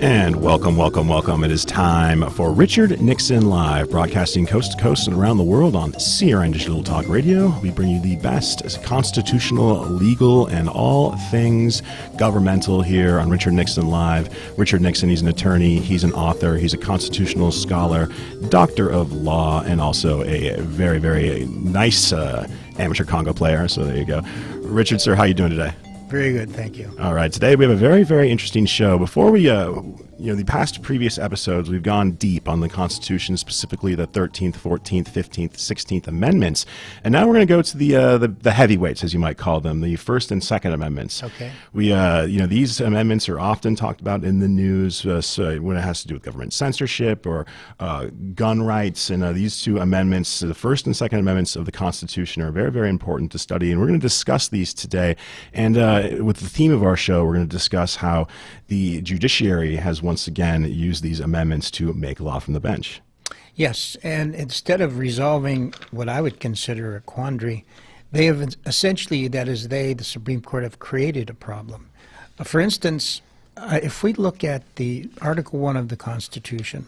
And welcome, welcome, welcome. It is time for Richard Nixon Live, broadcasting coast to coast and around the world on CRN Digital Talk Radio. We bring you the best constitutional, legal, and all things governmental here on Richard Nixon Live. Richard Nixon, he's an attorney, he's an author, he's a constitutional scholar, doctor of law, and also a very, very nice amateur Congo player. So there you go. Richard, sir, how are you doing today? Very good, thank you. All right, today we have a very, very interesting show. Before we, the previous episodes, we've gone deep on the Constitution, specifically the 13th, 14th, 15th, 16th Amendments. And now we're going to go to the heavyweights, as you might call them, the First and Second Amendments. Okay. We, these amendments are often talked about in the news when it has to do with government censorship or gun rights. And these two amendments, the First and Second Amendments of the Constitution, are very, very important to study. And we're going to discuss these today. And with the theme of our show, we're going to discuss how the judiciary has once again used these amendments to make law from the bench. Yes, and instead of resolving what I would consider a quandary, they have essentially, the Supreme Court, have created a problem. For instance, if we look at the Article 1 of the Constitution,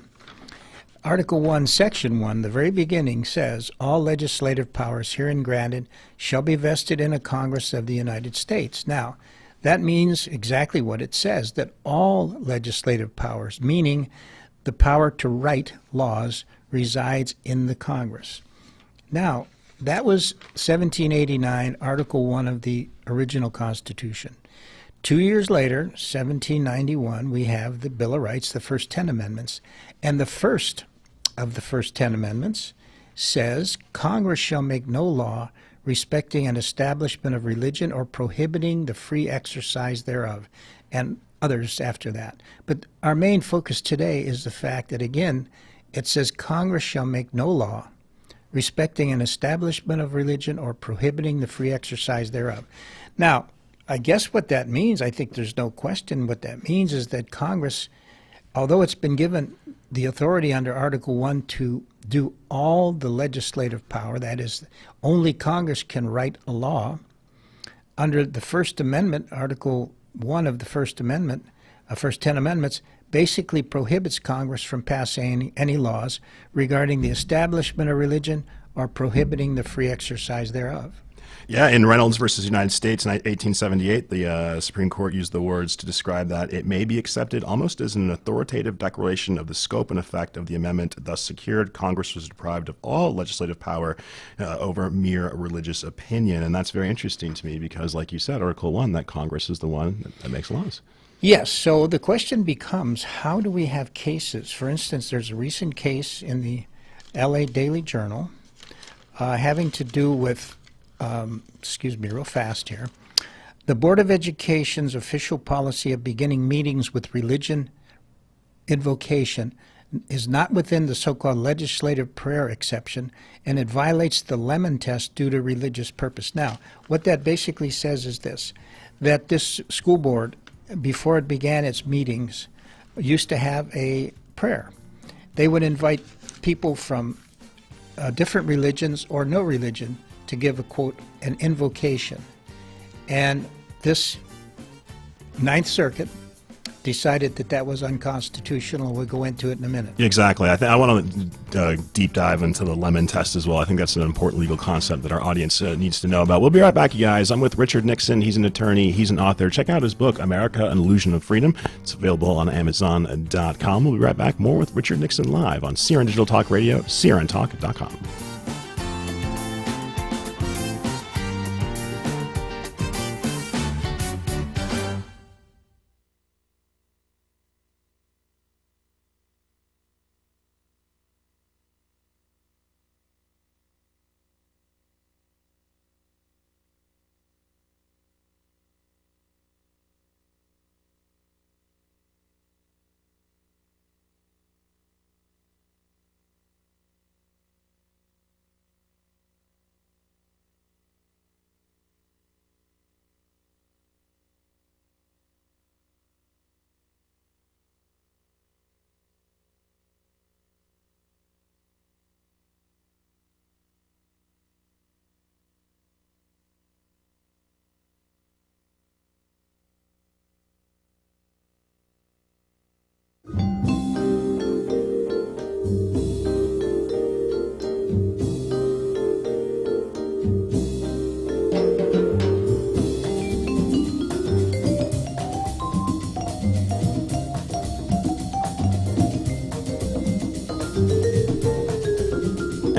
Article 1, Section 1, the very beginning says, all legislative powers herein granted shall be vested in a Congress of the United States. Now, that means exactly what it says, that all legislative powers, meaning the power to write laws, resides in the Congress. Now, that was 1789, Article 1 of the original Constitution. 2 years later, 1791, we have the Bill of Rights, the first 10 amendments. And the first of the first 10 amendments says, Congress shall make no law respecting an establishment of religion or prohibiting the free exercise thereof, and others after that. But our main focus today is the fact that, again, it says Congress shall make no law respecting an establishment of religion or prohibiting the free exercise thereof. Now, I guess what that means, I think there's no question what that means, is that Congress, although it's been given the authority under Article 1 to do all the legislative power, that is, only Congress can write a law, under the First Amendment, Article 1 of the First Amendment, first 10 amendments, basically prohibits Congress from passing any laws regarding the establishment of religion or prohibiting the free exercise thereof. Yeah, in Reynolds versus United States in 1878, the Supreme Court used the words to describe that it may be accepted almost as an authoritative declaration of the scope and effect of the amendment thus secured. Congress was deprived of all legislative power over mere religious opinion. And that's very interesting to me because, like you said, Article 1, that Congress is the one that makes laws. Yes, so the question becomes, how do we have cases? For instance, there's a recent case in the LA Daily Journal having to do with real fast here. The Board of Education's official policy of beginning meetings with religion invocation is not within the so-called legislative prayer exception, and it violates the Lemon Test due to religious purpose. Now, what that basically says is this, that this school board, before it began its meetings, used to have a prayer. They would invite people from different religions or no religion to give a, quote, an invocation. And this Ninth Circuit decided that that was unconstitutional. We'll go into it in a minute. Exactly. I want to deep dive into the Lemon Test as well. I think that's an important legal concept that our audience needs to know about. We'll be right back, you guys. I'm with Richard Nixon. He's an attorney. He's an author. Check out his book, America, An Illusion of Freedom. It's available on Amazon.com. We'll be right back. More with Richard Nixon live on CRN Digital Talk Radio, crntalk.com.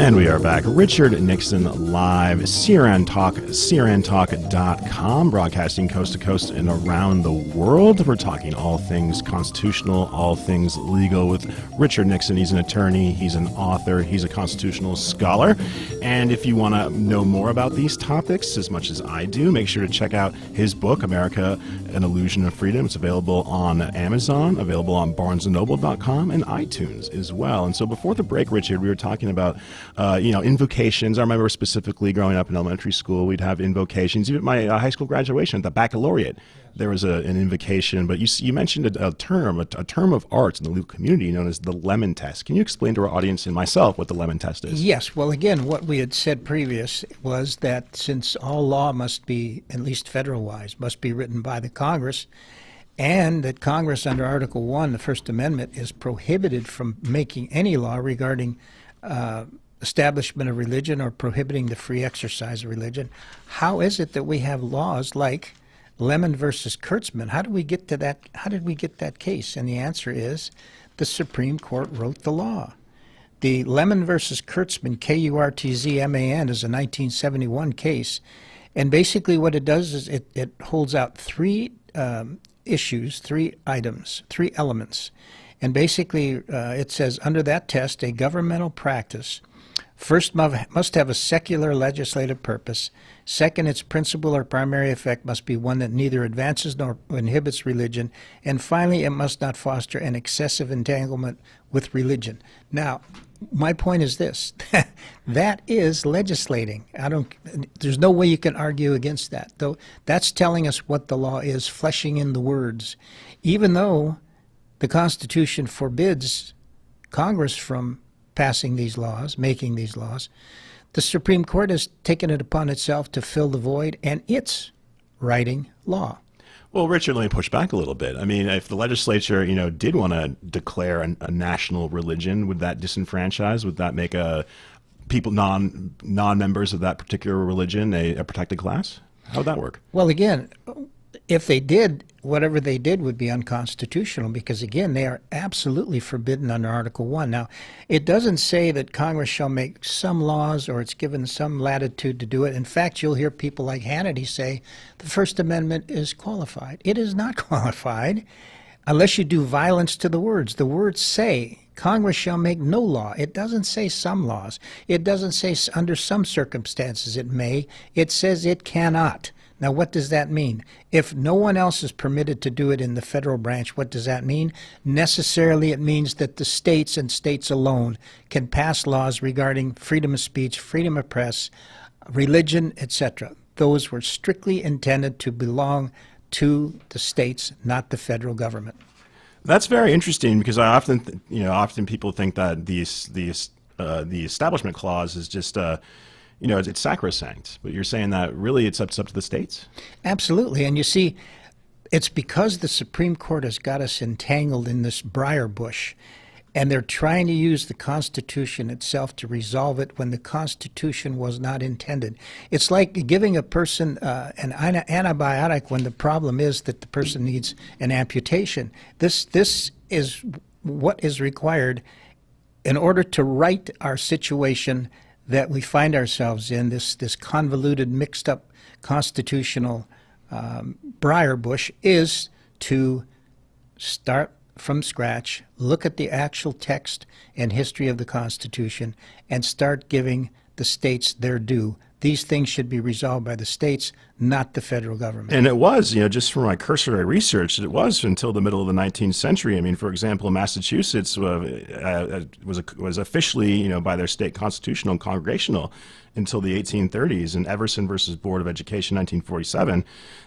And we are back. Richard Nixon live, CRN Talk, CRNTalk.com, broadcasting coast to coast and around the world. We're talking all things constitutional, all things legal with Richard Nixon. He's an attorney, he's an author, he's a constitutional scholar. And if you want to know more about these topics as much as I do, make sure to check out his book, America, An Illusion of Freedom. It's available on Amazon, available on BarnesandNoble.com and iTunes as well. And so before the break, Richard, we were talking about invocations. I remember specifically growing up in elementary school, we'd have invocations. Even at my high school graduation, at the baccalaureate, there was an invocation. But you mentioned a term of art in the legal community known as the lemon test. Can you explain to our audience and myself what the lemon test is? Yes. Well, again, what we had said previous was that since all law must be, at least federal-wise, must be written by the Congress, and that Congress under Article 1, the First Amendment, is prohibited from making any law regarding establishment of religion or prohibiting the free exercise of religion, how is it that we have laws like Lemon versus Kurtzman? How did we get to that? How did we get that case? And the answer is the Supreme Court wrote the law. The Lemon versus Kurtzman, Kurtzman, is a 1971 case, and basically what it does is it holds out three issues, three items, three elements. And basically, it says, under that test, a governmental practice first must have a secular legislative purpose. Second, its principal or primary effect must be one that neither advances nor inhibits religion. And finally, it must not foster an excessive entanglement with religion. Now, my point is this. That is legislating. There's no way you can argue against that. Though that's telling us what the law is, fleshing in the words. Even though the Constitution forbids Congress from passing these laws, making these laws, the Supreme Court has taken it upon itself to fill the void, and it's writing law. Well, Richard, let me push back a little bit. I mean, if the legislature, did want to declare a national religion, would that disenfranchise? Would that make people non-members of that particular religion a protected class? How would that work? Well, again, if they did, whatever they did would be unconstitutional because, again, they are absolutely forbidden under Article 1. Now, it doesn't say that Congress shall make some laws or it's given some latitude to do it. In fact, you'll hear people like Hannity say the First Amendment is qualified. It is not qualified unless you do violence to the words. The words say Congress shall make no law. It doesn't say some laws. It doesn't say under some circumstances it may. It says it cannot. Now, what does that mean? If no one else is permitted to do it in the federal branch, what does that mean? Necessarily, it means that the states and states alone can pass laws regarding freedom of speech, freedom of press, religion, etc. Those were strictly intended to belong to the states, not the federal government. That's very interesting because I often, often people think that the Establishment Clause is just it's sacrosanct, but you're saying that really it's up to the states? Absolutely. And you see, it's because the Supreme Court has got us entangled in this briar bush, and they're trying to use the Constitution itself to resolve it when the Constitution was not intended. It's like giving a person an antibiotic when the problem is that the person needs an amputation. This is what is required in order to right our situation that we find ourselves in, this convoluted, mixed-up constitutional briar bush, is to start from scratch, look at the actual text and history of the Constitution, and start giving the states their due. These things should be resolved by the states, not the federal government. And it was, just from my cursory research, it was until the middle of the 19th century. I mean, for example, Massachusetts was officially, by their state constitutional and congregational until the 1830s. In Everson versus Board of Education, 1947,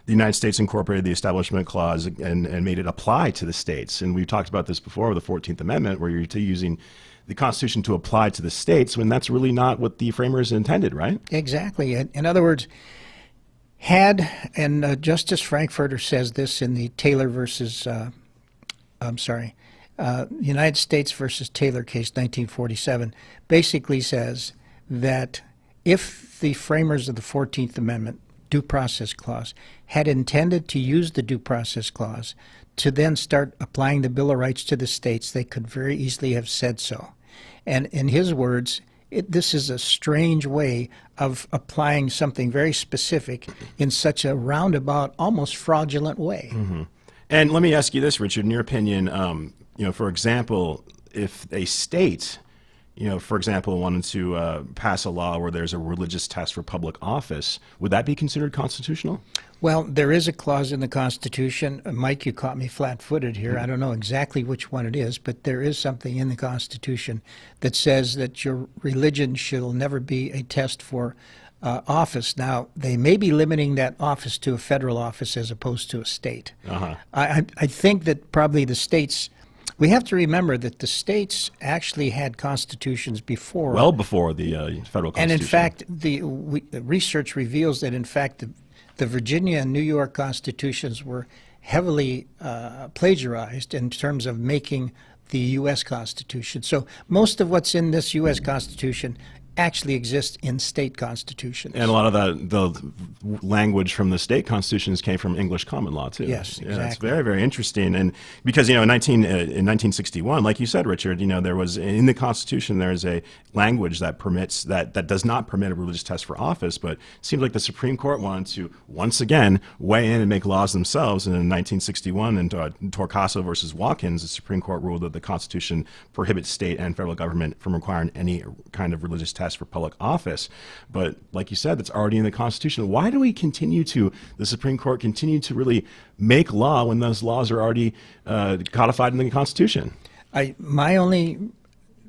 the United States incorporated the Establishment Clause and made it apply to the states. And we've talked about this before with the 14th Amendment, where you're using the Constitution to apply to the states when that's really not what the framers intended, right? Exactly. In other words, Justice Frankfurter says this in the Taylor versus, United States versus Taylor case, 1947, basically says that if the framers of the 14th Amendment Due Process Clause had intended to use the Due Process Clause to then start applying the Bill of Rights to the states, they could very easily have said so. And in his words, This is a strange way of applying something very specific in such a roundabout, almost fraudulent way. And let me ask you this, Richard, in your opinion, for example, if a state, for example, wanted to pass a law where there's a religious test for public office, would that be considered constitutional? Well, there is a clause in the Constitution. Mike, you caught me flat-footed here. I don't know exactly which one it is, but there is something in the Constitution that says that your religion shall never be a test for office. Now, they may be limiting that office to a federal office as opposed to a state. I think that probably the states... We have to remember that the states actually had constitutions before. Well before the federal constitution. And in fact, the research reveals that, in fact, the Virginia and New York constitutions were heavily plagiarized in terms of making the U.S. Constitution. So most of what's in this U.S. Constitution actually exists in state constitutions. And a lot of the language from the state constitutions came from English common law, too. Yes, exactly. Yeah, it's very, very interesting. And because, in 1961, like you said, Richard, there was, in the Constitution, there's a language that permits, that does not permit a religious test for office, but it seems like the Supreme Court wanted to, once again, weigh in and make laws themselves. And in 1961, in Torcaso versus Watkins, the Supreme Court ruled that the Constitution prohibits state and federal government from requiring any kind of religious test for public office. But like you said, it's already in the Constitution. Why do we the Supreme Court continue to really make law when those laws are already codified in the Constitution? My only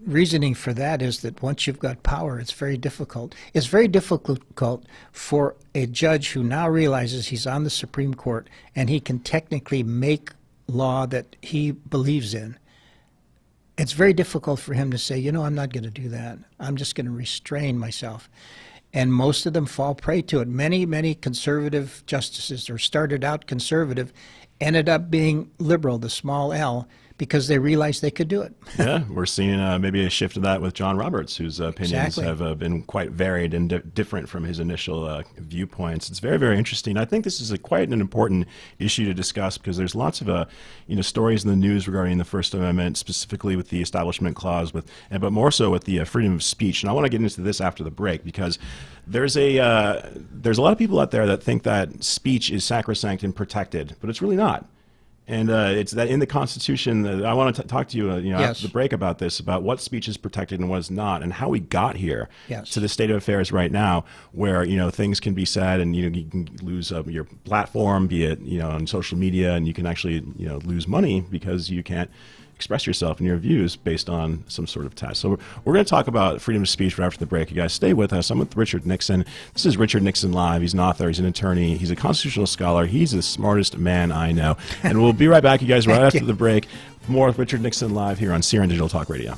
reasoning for that is that once you've got power, it's very difficult. It's very difficult for a judge who now realizes he's on the Supreme Court and he can technically make law that he believes in. It's very difficult for him to say, I'm not going to do that. I'm just going to restrain myself. And most of them fall prey to it. Many, many conservative justices, or started out conservative, ended up being liberal, the small L, because they realized they could do it. Yeah, we're seeing maybe a shift of that with John Roberts, whose opinions have been quite varied and different from his initial viewpoints. It's very, very interesting. I think this is quite an important issue to discuss because there's lots of stories in the news regarding the First Amendment, specifically with the Establishment Clause, but more so with the freedom of speech. And I want to get into this after the break because there's a lot of people out there that think that speech is sacrosanct and protected, but it's really not. And it's that in the Constitution, I want to talk to you, after the break about this, about what speech is protected and what is not, and how we got here to the state of affairs right now, where things can be said, and you can lose your platform, be it on social media, and you can actually lose money because you can't express yourself and your views based on some sort of test. So we're going to talk about freedom of speech right after the break. You guys stay with us. I'm with Richard Nixon. This is Richard Nixon Live. He's an author. He's an attorney. He's a constitutional scholar. He's the smartest man I know. And we'll be right back, you guys, right after the break. More with Richard Nixon Live here on CRN Digital Talk Radio.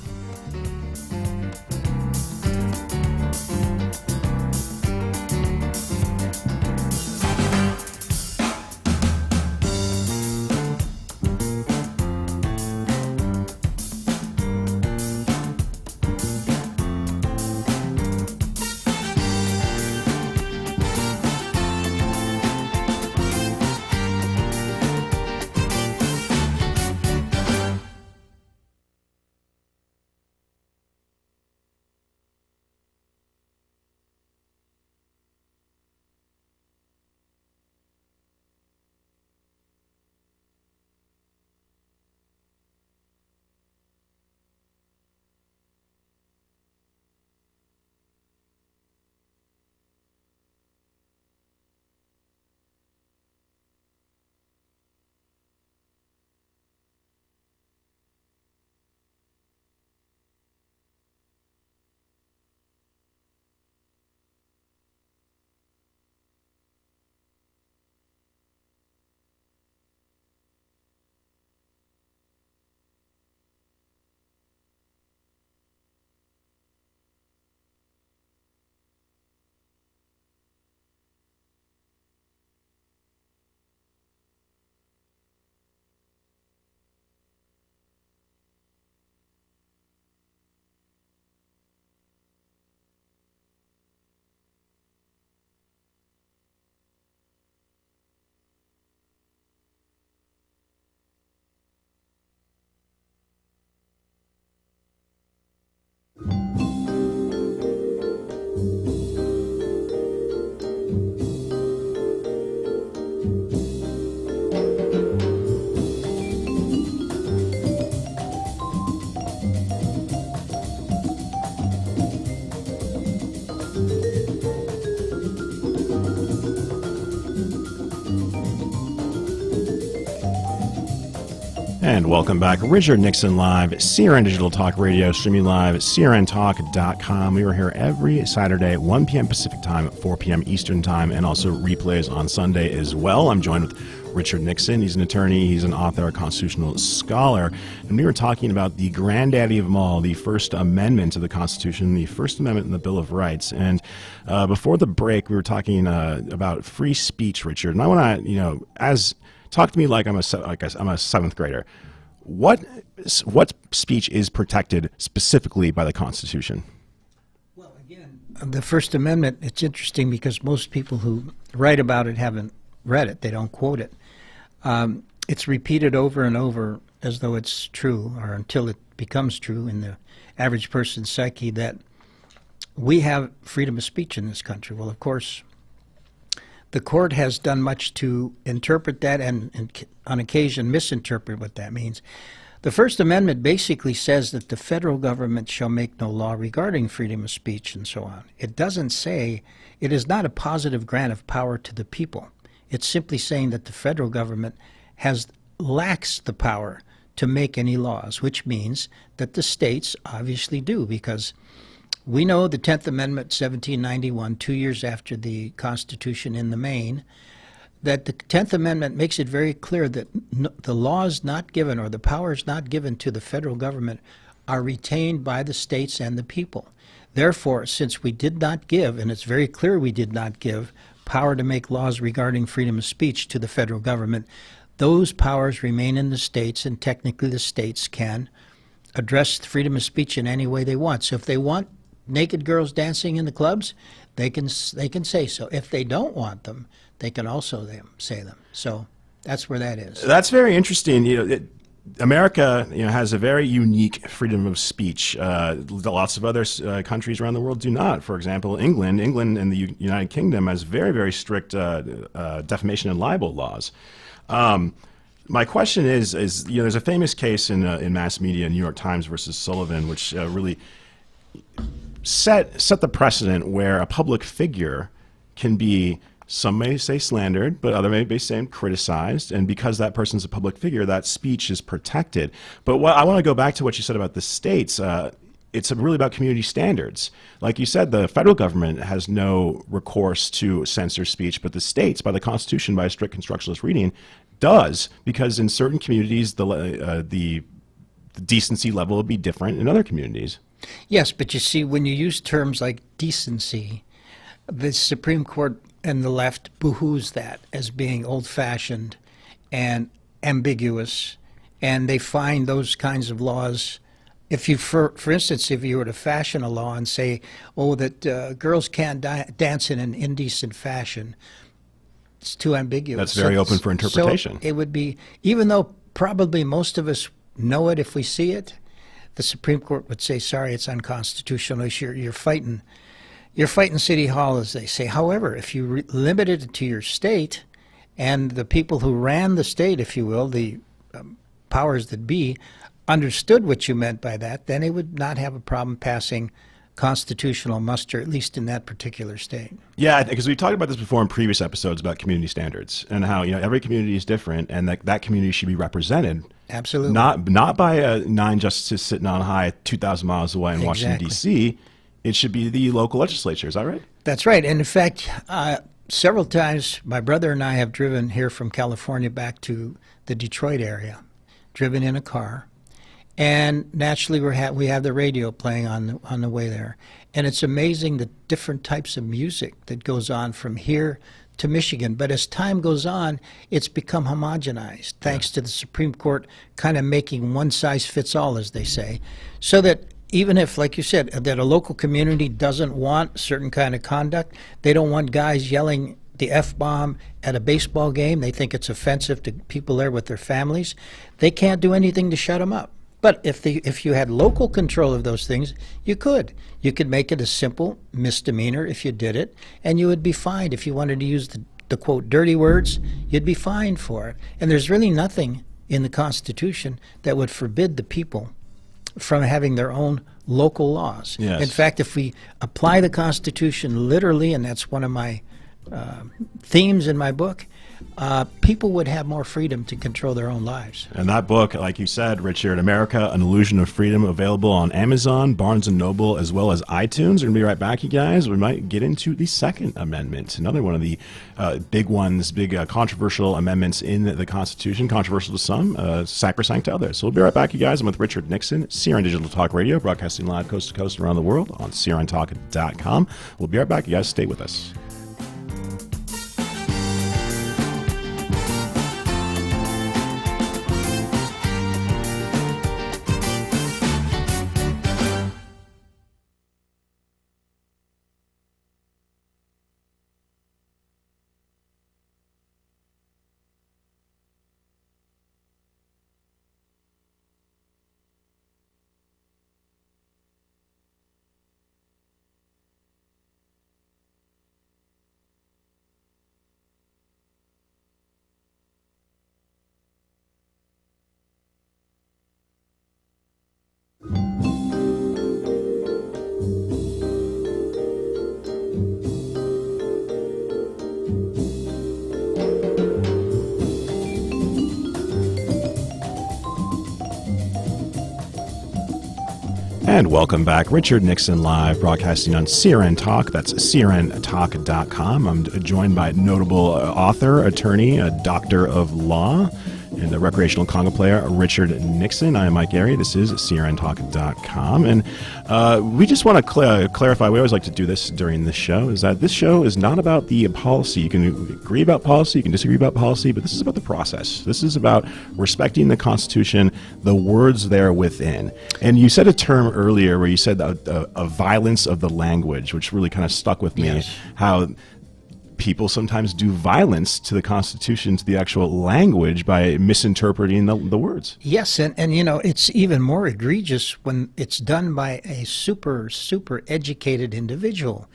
And welcome back. Richard Nixon Live, CRN Digital Talk Radio, streaming live at crntalk.com. We are here every Saturday at 1 p.m. Pacific Time, 4 p.m. Eastern Time, and also replays on Sunday as well. I'm joined with Richard Nixon. He's an attorney, he's an author, a constitutional scholar, and we were talking about the granddaddy of them all, the First Amendment to the Constitution, the First Amendment in the Bill of Rights. And before the break, we were talking about free speech, Richard, and I want to, talk to me like I'm a seventh grader. What speech is protected specifically by the Constitution? Well, again, the First Amendment, it's interesting because most people who write about it haven't read it. They don't quote it. It's repeated over and over as though it's true, or until it becomes true in the average person's psyche, that we have freedom of speech in this country. Well, of course, the court has done much to interpret that and on occasion misinterpret what that means. The First Amendment basically says that the federal government shall make no law regarding freedom of speech and so on. It doesn't say, it is not a positive grant of power to the people. It's simply saying that the federal government lacks the power to make any laws, which means that the states obviously do, because we know the 10th Amendment, 1791, 2 years after the Constitution in the main, that the 10th Amendment makes it very clear that the laws not given, or the powers not given to the federal government, are retained by the states and the people. Therefore, since we did not give, and it's very clear we did not give, power to make laws regarding freedom of speech to the federal government, those powers remain in the states, and technically the states can address freedom of speech in any way they want. So if they want naked girls dancing in the clubs, they can say so. If they don't want them, they can also say them. So that's where that is. That's very interesting. America, has a very unique freedom of speech. Lots of other countries around the world do not. For example, England and the United Kingdom has very, very strict defamation and libel laws. My question is, there's a famous case in mass media, New York Times versus Sullivan, which really set the precedent where a public figure can be, some may say slandered, but other may be saying criticized, and because that person's a public figure, that speech is protected. But I want to go back to what you said about the states. It's really about community standards. Like you said, the federal government has no recourse to censor speech, but the states, by the Constitution, by a strict constructionalist reading, does, because in certain communities the decency level will be different in other communities. Yes, but you see, when you use terms like decency, the Supreme Court and the left boo-hoos that as being old-fashioned and ambiguous, and they find those kinds of laws. If you, for instance, if you were to fashion a law and say, oh, that girls can't dance in an indecent fashion, it's too ambiguous. That's very open for interpretation. So it would be, even though probably most of us know it if we see it, the Supreme Court would say, sorry, it's unconstitutional. You're fighting City Hall, as they say. However, if you limited it to your state, and the people who ran the state, if you will, the powers that be, understood what you meant by that, then it would not have a problem passing constitutional muster, at least in that particular state. Yeah, because we talked about this before in previous episodes about community standards and how every community is different, and that community should be represented. Absolutely. Not by 9 justices sitting on high 2,000 miles away in Washington, D.C. It should be the local legislature. Is that right? That's right. And in fact, several times my brother and I have driven here from California back to the Detroit area, driven in a car. And naturally, we have the radio playing on the way there. And it's amazing the different types of music that goes on from here to Michigan. But as time goes on, it's become homogenized, thanks to the Supreme Court kind of making one size fits all, as they say. So that even if, like you said, that a local community doesn't want certain kind of conduct, they don't want guys yelling the F-bomb at a baseball game, they think it's offensive to people there with their families, they can't do anything to shut them up. But if you had local control of those things, you could. You could make it a simple misdemeanor if you did it, and you would be fined. If you wanted to use the quote, dirty words, you'd be fined for it. And there's really nothing in the Constitution that would forbid the people from having their own local laws. Yes. In fact, if we apply the Constitution literally, and that's one of my themes in my book, people would have more freedom to control their own lives. And that book, like you said, Richard, America, An Illusion of Freedom, available on Amazon, Barnes & Noble, as well as iTunes. We're going to be right back, you guys. We might get into the Second Amendment, another one of the big ones, controversial amendments in the Constitution, controversial to some, sacrosanct to others. So we'll be right back, you guys. I'm with Richard Nixon, CRN Digital Talk Radio, broadcasting live coast to coast around the world on crntalk.com. We'll be right back, you guys. Stay with us. And welcome back. Richard Nixon live, broadcasting on CRN Talk. That's crntalk.com. I'm joined by notable author, attorney, a doctor of law, and a recreational conga player, Richard Nixon. I am Mike Airy. This is crntalk.com. And we just want to clarify, we always like to do this during this show, is that this show is not about the policy. You can agree about policy, you can disagree about policy, but this is about the process. This is about respecting the Constitution, the words there within. And you said a term earlier where you said a violence of the language, which really kind of stuck with me. Yes. How people sometimes do violence to the Constitution, to the actual language, by misinterpreting the words. Yes, and you know, it's even more egregious when it's done by a super educated individual.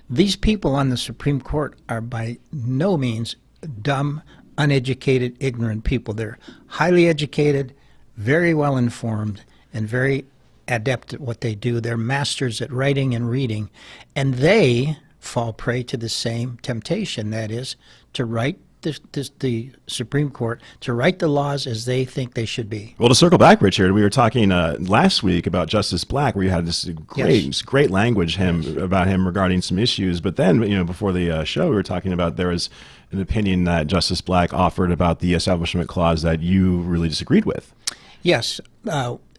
These people on the Supreme Court are by no means dumb, uneducated, ignorant people. They're highly educated, very well informed, and very adept at what they do. They're masters at writing and reading, and they fall prey to the same temptation, that is, to write the Supreme Court, to write the laws as they think they should be. Well, to circle back, Richard, we were talking last week about Justice Black, where you had this great language about him regarding some issues. But then, you know, before the show, we were talking about there was an opinion that Justice Black offered about the Establishment Clause that you really disagreed with. Yes.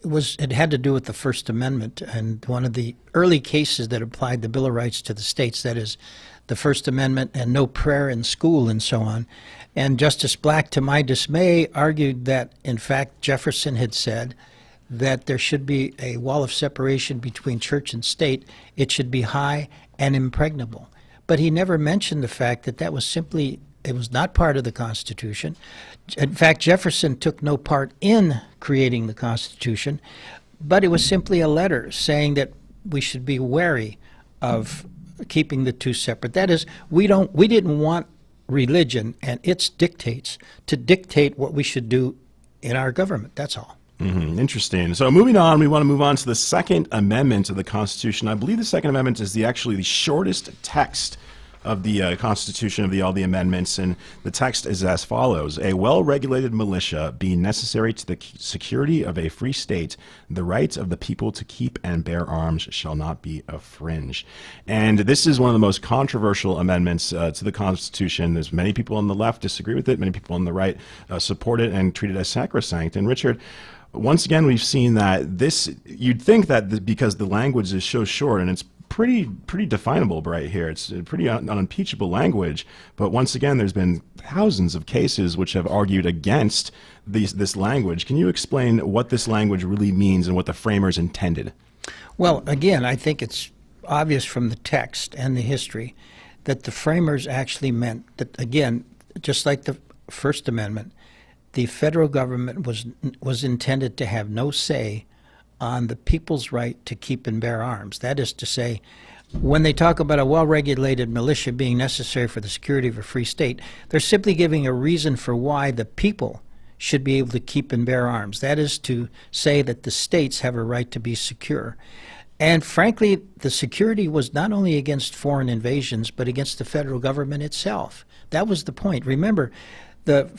It had to do with the First Amendment, and one of the early cases that applied the Bill of Rights to the states, that is the First Amendment and no prayer in school and so on. And Justice Black, to my dismay, argued that, in fact, Jefferson had said that there should be a wall of separation between church and state. It should be high and impregnable. But he never mentioned the fact that it was not part of the Constitution. In fact, Jefferson took no part in creating the Constitution, but it was simply a letter saying that we should be wary of keeping the two separate. That is, we didn't want religion and its dictates to dictate what we should do in our government. That's all. Mm-hmm. Interesting. So moving on, we want to move on to the Second Amendment of the Constitution. I believe the Second Amendment is actually the shortest text of the Constitution, of all the amendments, and the text is as follows: a well-regulated militia being necessary to the security of a free state, the right of the people to keep and bear arms shall not be infringed. And this is one of the most controversial amendments to the Constitution. There's many people on the left disagree with it, many people on the right support it and treat it as sacrosanct. And Richard, once again, we've seen that you'd think that because the language is so short, and it's pretty definable right here. It's a pretty unimpeachable language. But once again, there's been thousands of cases which have argued against this language. Can you explain what this language really means and what the framers intended? Well, again, I think it's obvious from the text and the history that the framers actually meant that, again, just like the First Amendment, the federal government was intended to have no say on the people's right to keep and bear arms. That is to say, when they talk about a well-regulated militia being necessary for the security of a free state, they're simply giving a reason for why the people should be able to keep and bear arms. That is to say that the states have a right to be secure. And frankly, the security was not only against foreign invasions, but against the federal government itself. That was the point. Remember, the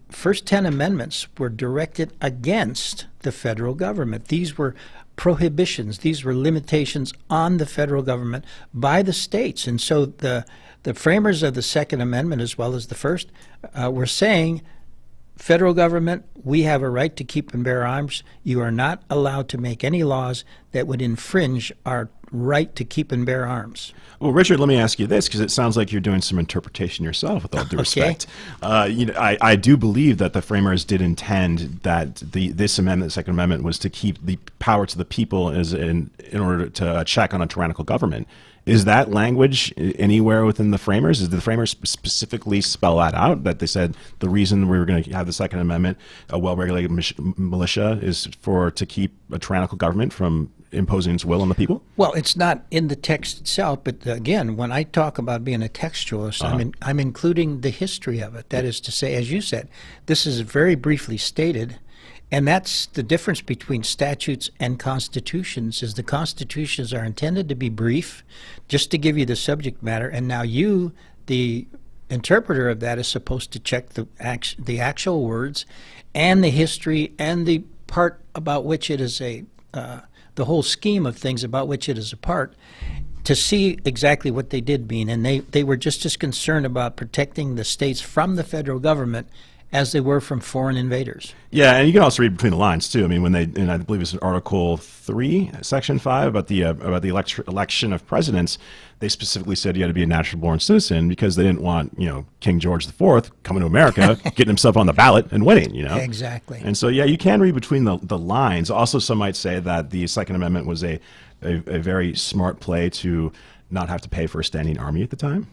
first 10 amendments were directed against the federal government. These were prohibitions. These were limitations on the federal government by the states. And so the framers of the Second Amendment, as well as the First, were saying, federal government, we have a right to keep and bear arms. You are not allowed to make any laws that would infringe our right to keep and bear arms. Well, Richard, let me ask you this, because it sounds like you're doing some interpretation yourself, with all due respect. I do believe that the framers did intend that this amendment, the Second Amendment, was to keep the power to the people in order to check on a tyrannical government. Is that language anywhere within the framers? Did the framers specifically spell that out, that they said the reason we were going to have the Second Amendment, a well-regulated militia, is to keep a tyrannical government from imposing its will on the people? Well, it's not in the text itself, but again, when I talk about being a textualist, I'm including the history of it. That is to say, as you said, this is very briefly stated, and that's the difference between statutes and constitutions, is the constitutions are intended to be brief, just to give you the subject matter, and now you, the interpreter of that, is supposed to check the actual words and the history and the part about which it is the whole scheme of things about which it is a part, to see exactly what they did mean. And they were just as concerned about protecting the states from the federal government as they were from foreign invaders. Yeah, and you can also read between the lines too. I mean, and I believe it's in Article 3, Section 5, about the election of presidents, they specifically said you had to be a natural-born citizen, because they didn't want, King George IV coming to America, getting himself on the ballot and winning. Exactly. And so, yeah, you can read between the lines. Also, some might say that the Second Amendment was a very smart play to not have to pay for a standing army at the time.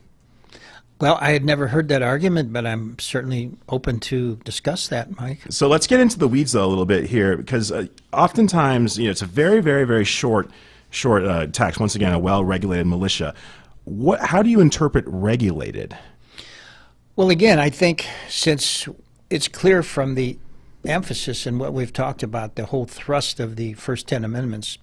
Well, I had never heard that argument, but I'm certainly open to discuss that, Mike. So let's get into the weeds, though, a little bit here, because oftentimes, it's a very, very, very short text. Once again, a well-regulated militia. How do you interpret regulated? Well, again, I think since it's clear from the emphasis in what we've talked about, the whole thrust of the first 10 amendments,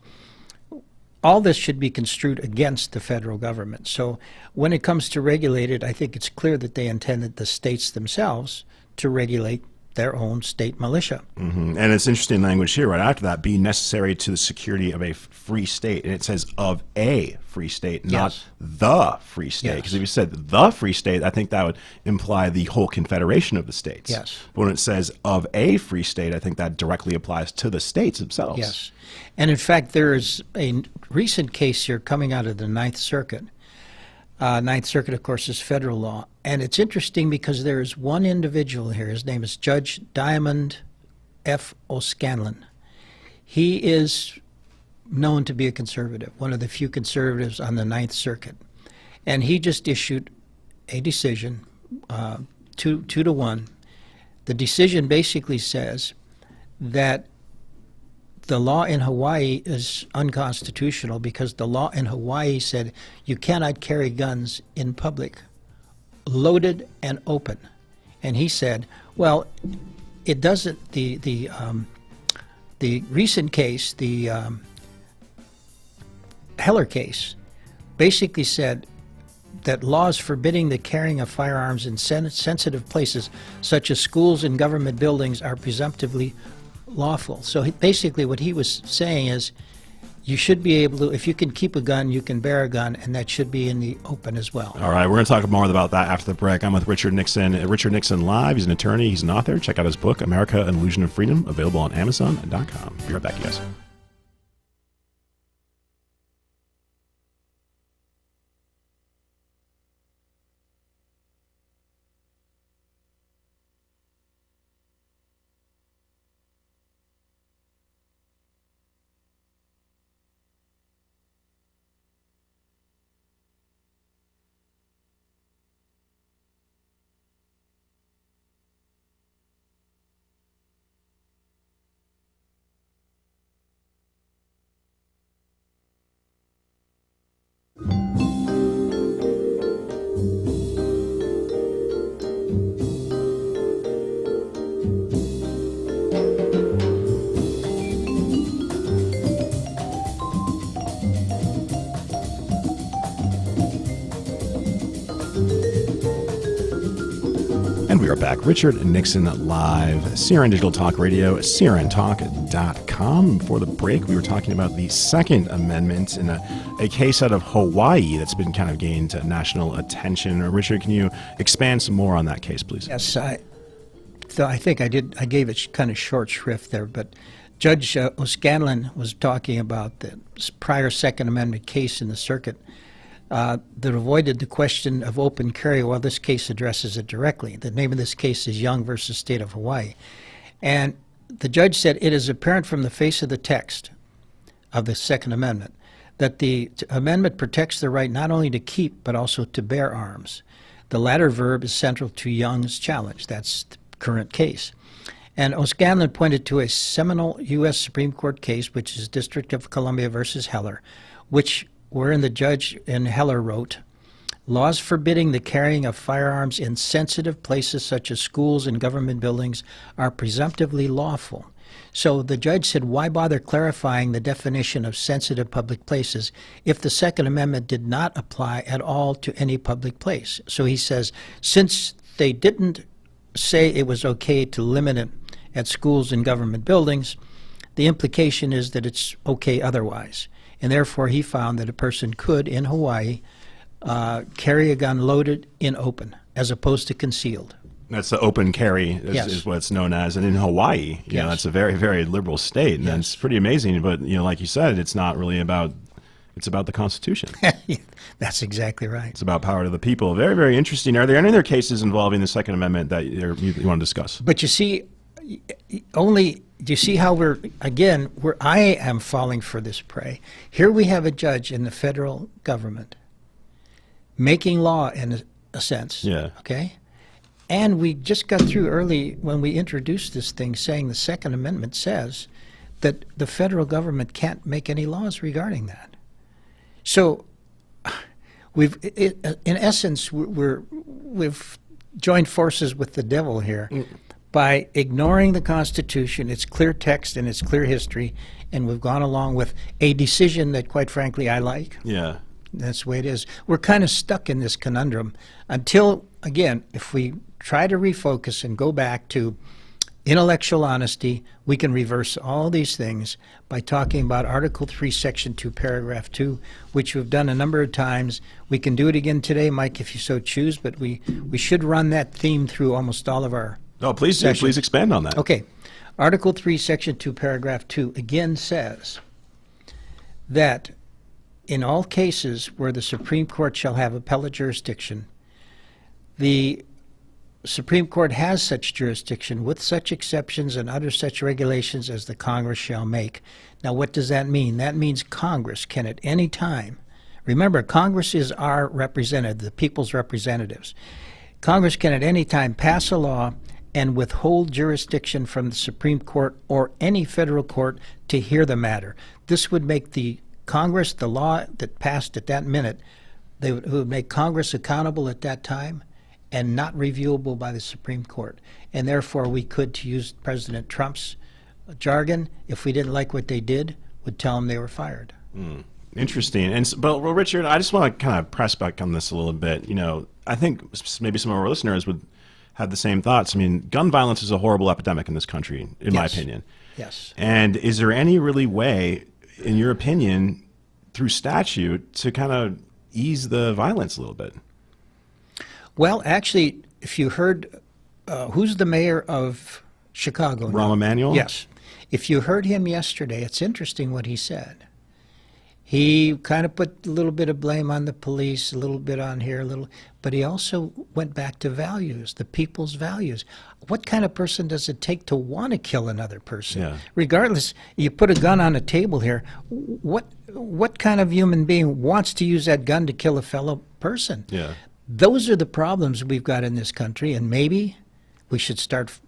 all this should be construed against the federal government. So when it comes to regulated, I think it's clear that they intended the states themselves to regulate their own state militia. Mm-hmm. And it's interesting language here right after that, be necessary to the security of a free state. And it says of a free state, not the free state. Because if you said the free state, I think that would imply the whole confederation of the states. Yes. But when it says of a free state, I think that directly applies to the states themselves. Yes. And in fact, there is a recent case here coming out of the Ninth Circuit. Ninth Circuit, of course, is federal law. And it's interesting because there is one individual here. His name is Judge Diamond F. O'Scanlan. He is known to be a conservative, one of the few conservatives on the Ninth Circuit. And he just issued a decision, 2-1. The decision basically says that the law in Hawaii is unconstitutional because the law in Hawaii said you cannot carry guns in public, loaded and open. And he said, well, it doesn't. The recent case, the Heller case, basically said that laws forbidding the carrying of firearms in sensitive places, such as schools and government buildings, are presumptively lawful. So basically what he was saying is you should be able to, if you can keep a gun, you can bear a gun, and that should be in the open as well. All right, we're going to talk more about that after the break. I'm with Richard Nixon. Richard Nixon Live. He's an attorney. He's an author. Check out his book, America, An Illusion of Freedom, available on Amazon.com. Be right back, you guys. And we are back. Richard Nixon live, CRN Digital Talk Radio, crntalk.com. Before the break, we were talking about the Second Amendment in a case out of Hawaii that's been kind of gained national attention. Richard, can you expand some more on that case, please? Yes, I think I did. I gave it kind of short shrift there, but Judge O'Scanlan was talking about the prior Second Amendment case in the circuit that avoided the question of open carry, while this case addresses it directly. The name of this case is Young versus State of Hawaii. And the judge said, it is apparent from the face of the text of the Second Amendment that the amendment protects the right not only to keep but also to bear arms. The latter verb is central to Young's challenge. That's the current case. And O'Scanlan pointed to a seminal U.S. Supreme Court case, which is District of Columbia versus Heller, wherein the judge in Heller wrote, laws forbidding the carrying of firearms in sensitive places such as schools and government buildings are presumptively lawful. So the judge said, why bother clarifying the definition of sensitive public places if the Second Amendment did not apply at all to any public place? So he says, since they didn't say it was okay to limit it at schools and government buildings, the implication is that it's okay otherwise. And therefore, he found that a person could, in Hawaii, carry a gun loaded in open, as opposed to concealed. That's the open carry Yes. is what it's known as. And in Hawaii, you know, that's a very, very liberal state. And Yes. it's pretty amazing. But, you know, like you said, it's not really about, it's about the Constitution. That's exactly right. It's about power to the people. Very, very interesting. Are there any other cases involving the Second Amendment that you want to discuss? But you see, do you see how I am falling for this prey? Here we have a judge in the federal government making law in a sense. Yeah. Okay? And we just got through early when we introduced this thing saying the Second Amendment says that the federal government can't make any laws regarding that. So in essence, we've joined forces with the devil here by ignoring the Constitution, its clear text and its clear history, and we've gone along with a decision that, quite frankly, I like. Yeah. That's the way it is. We're kind of stuck in this conundrum until, again, if we try to refocus and go back to intellectual honesty, we can reverse all these things by talking about Article 3, Section 2, Paragraph 2, which we've done a number of times. We can do it again today, Mike, if you so choose, but we should run that theme through almost all of our Oh, please do. Please expand on that. Okay. Article 3, Section 2, Paragraph 2 again says that in all cases where the Supreme Court shall have appellate jurisdiction, the Supreme Court has such jurisdiction with such exceptions and other such regulations as the Congress shall make. Now, what does that mean? That means Congress can at any time, remember, Congress is our representative, the people's representatives. Congress can at any time pass a law and withhold jurisdiction from the Supreme Court or any federal court to hear the matter. This would make the Congress, the law that passed at that minute, it would make Congress accountable at that time and not reviewable by the Supreme Court. And therefore, we could, to use President Trump's jargon, if we didn't like what they did, would tell them they were fired. Interesting. Well, Richard, I just want to kind of press back on this a little bit. You know, I think maybe some of our listeners would have the same thoughts. I mean, gun violence is a horrible epidemic in this country, in my opinion. Yes. And is there any really way, in your opinion, through statute, to kind of ease the violence a little bit? Well, actually, if you heard, who's the mayor of Chicago now? Rahm Emanuel? Yes. If you heard him yesterday, it's interesting what he said. He kind of put a little bit of blame on the police, a little bit on here, but he also went back to values, the people's values. What kind of person does it take to want to kill another person? Yeah. Regardless, you put a gun on a table here, what kind of human being wants to use that gun to kill a fellow person? Yeah. Those are the problems we've got in this country, and maybe we should start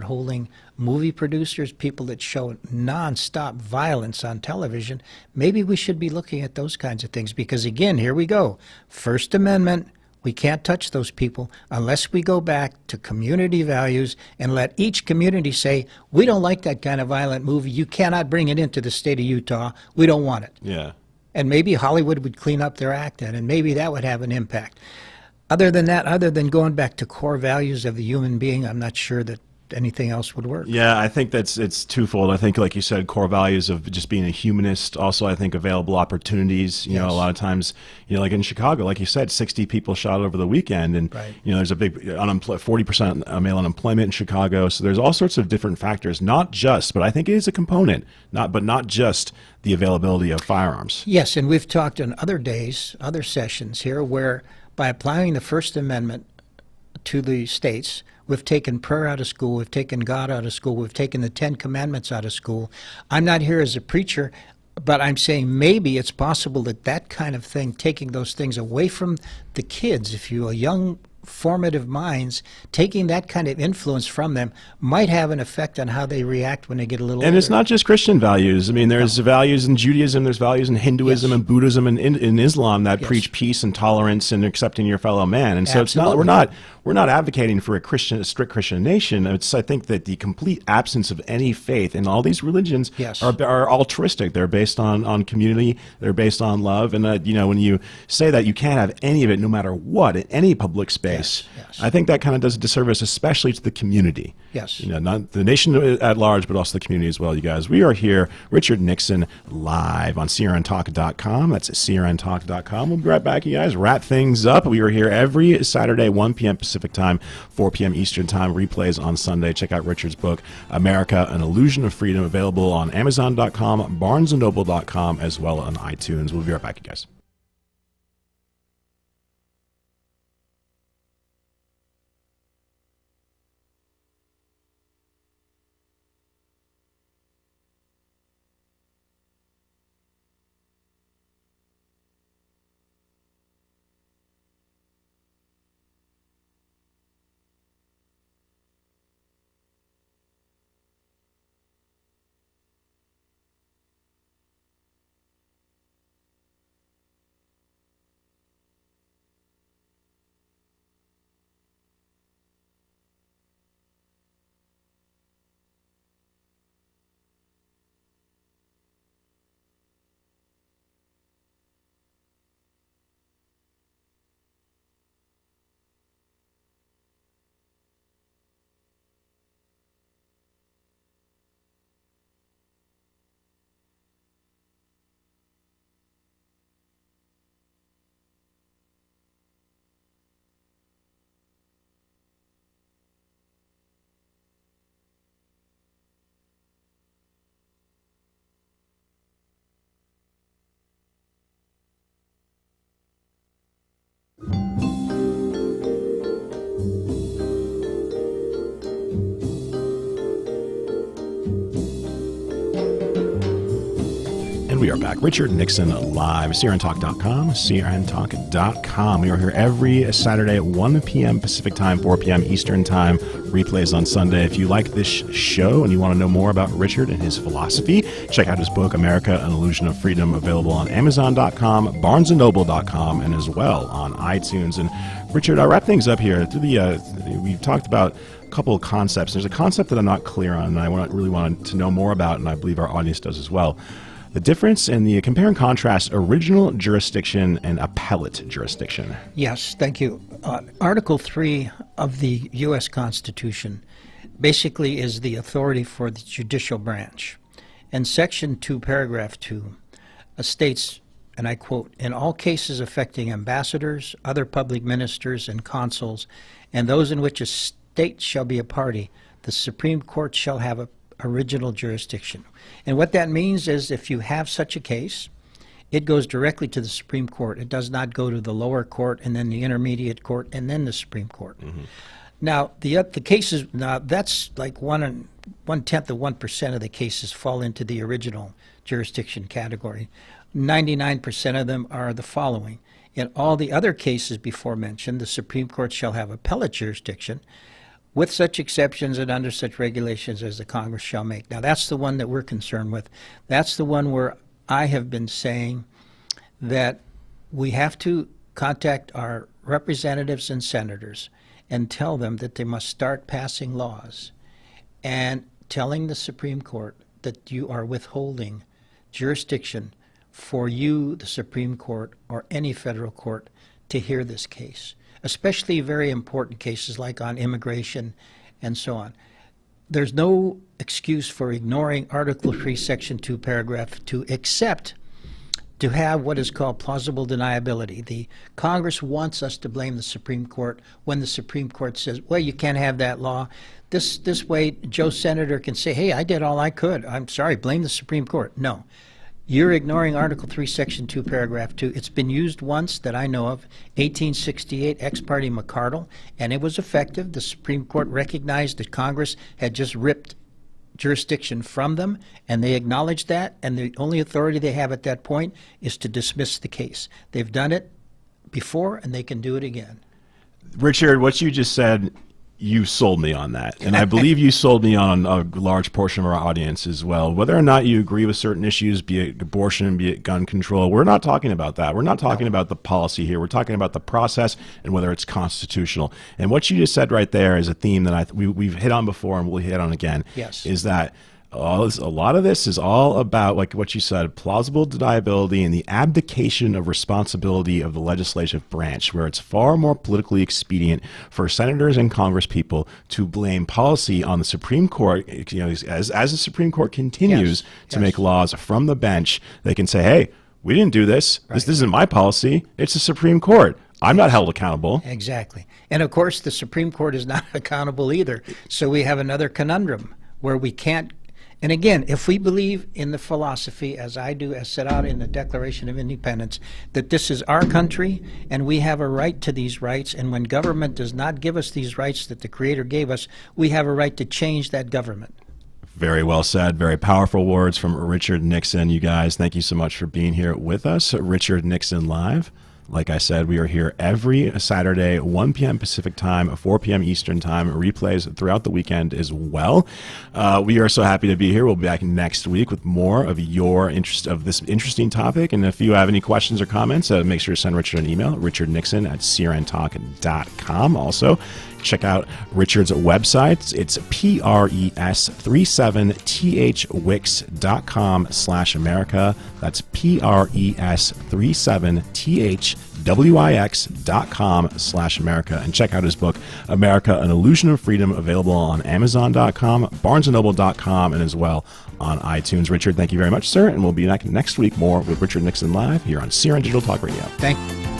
holding movie producers, people that show nonstop violence on television. Maybe we should be looking at those kinds of things because, again, here we go. First Amendment, we can't touch those people unless we go back to community values and let each community say, we don't like that kind of violent movie. You cannot bring it into the state of Utah. We don't want it. Yeah. And maybe Hollywood would clean up their act then, and maybe that would have an impact. Other than that, other than going back to core values of the human being, I'm not sure that anything else would work. Yeah, I think it's twofold. I think, like you said, core values of just being a humanist. Also, I think available opportunities. You know, a lot of times, like in Chicago, like you said, 60 people shot over the weekend, and there's a big 40% male unemployment in Chicago. So there's all sorts of different factors, not just, but I think it is a component, not just the availability of firearms. Yes, and we've talked on other days, other sessions here, where by applying the First Amendment to the states, we've taken prayer out of school, we've taken God out of school, we've taken the Ten Commandments out of school. I'm not here as a preacher, but I'm saying maybe it's possible that that kind of thing, taking those things away from the kids, if you will, young formative minds, taking that kind of influence from them might have an effect on how they react when they get a little older. And it's not just Christian values. I mean, there's values in Judaism, there's values in Hinduism and Buddhism and in Islam that preach peace and tolerance and accepting your fellow man. And so it's not we're not advocating for a strict Christian nation. I think that the complete absence of any faith in all these religions are altruistic. They're based on community. They're based on love. And when you say that you can't have any of it, no matter what, in any public space, I think that kind of does a disservice, especially to the community. Yes. Not the nation at large, but also the community as well, you guys. We are here, Richard Nixon, live on crntalk.com. That's crntalk.com. We'll be right back, you guys. Wrap things up. We are here every Saturday, 1 p.m. Pacific time, 4 p.m. Eastern time. Replays on Sunday. Check out Richard's book, America, An Illusion of Freedom, available on Amazon.com, BarnesandNoble.com, as well on iTunes. We'll be right back, you guys. We are back. Richard Nixon live, crntalk.com, crntalk.com. We are here every Saturday at 1 p.m. Pacific time, 4 p.m. Eastern time. Replays on Sunday. If you like this show and you want to know more about Richard and his philosophy, check out his book, America, An Illusion of Freedom, available on Amazon.com, BarnesandNoble.com, and as well on iTunes. And Richard, I'll wrap things up here. We've talked about a couple of concepts. There's a concept that I'm not clear on, and I really wanted to know more about, and I believe our audience does as well. The difference in the compare and contrast original jurisdiction and appellate jurisdiction. Yes, thank you. Article 3 of the U.S. Constitution basically is the authority for the judicial branch. And Section 2, Paragraph 2 states, and I quote, "In all cases affecting ambassadors, other public ministers, and consuls, and those in which a state shall be a party, the Supreme Court shall have original jurisdiction." And what that means is if you have such a case, it goes directly to the Supreme Court. It does not go to the lower court and then the intermediate court and then the Supreme Court. Now, the cases, that's like 1/10 of 1% of the cases fall into the original jurisdiction category. 99% of them are the following. In all the other cases before mentioned, the Supreme Court shall have appellate jurisdiction, with such exceptions and under such regulations as the Congress shall make. Now, that's the one that we're concerned with. That's the one where I have been saying that we have to contact our representatives and senators and tell them that they must start passing laws and telling the Supreme Court that you are withholding jurisdiction for you, the Supreme Court, or any federal court to hear this case. especially very important cases like on immigration and so on. There's no excuse for ignoring Article 3, Section 2, Paragraph 2, except to have what is called plausible deniability. The Congress wants us to blame the Supreme Court when the Supreme Court says, well, you can't have that law. This way, Joe Senator can say, hey, I did all I could. I'm sorry, blame the Supreme Court. No. You're ignoring Article 3, Section 2, Paragraph 2. It's been used once that I know of, 1868, ex parte McCardle, and it was effective. The Supreme Court recognized that Congress had just ripped jurisdiction from them, and they acknowledged that, and the only authority they have at that point is to dismiss the case. They've done it before, and they can do it again. Richard, what you just said, you sold me on that. And I believe you sold me on a large portion of our audience as well. Whether or not you agree with certain issues, be it abortion, be it gun control, we're not talking about that. We're not talking about the policy here. We're talking about the process and whether it's constitutional. And what you just said right there is a theme that we've hit on before and we'll hit on again. Yes. Is that a lot of this is all about, like what you said, plausible deniability and the abdication of responsibility of the legislative branch, where it's far more politically expedient for senators and Congress people to blame policy on the Supreme Court. You know, as the Supreme Court continues to make laws from the bench, they can say, hey, we didn't do this. Right. This isn't my policy. It's the Supreme Court. I'm not held accountable. Exactly. And of course, the Supreme Court is not accountable either. So we have another conundrum where we can't. And again, if we believe in the philosophy, as I do, as set out in the Declaration of Independence, that this is our country and we have a right to these rights, and when government does not give us these rights that the Creator gave us, we have a right to change that government. Very well said. Very powerful words from Richard Nixon. You guys, thank you so much for being here with us. Richard Nixon Live. Like I said, we are here every Saturday, 1 p.m. Pacific time, 4 p.m. Eastern time, replays throughout the weekend as well. We are so happy to be here. We'll be back next week with more of your interest of this interesting topic. And if you have any questions or comments, make sure to send Richard an email, richardnixon@crntalk.com. Also, check out Richard's website. It's PRES37THWix.com/America. That's PRES37THWix.com/America. And check out his book, America, An Illusion of Freedom, available on Amazon.com, BarnesandNoble.com, and as well on iTunes. Richard, thank you very much, sir. And we'll be back next week more with Richard Nixon Live here on CRN Digital Talk Radio. Thank you.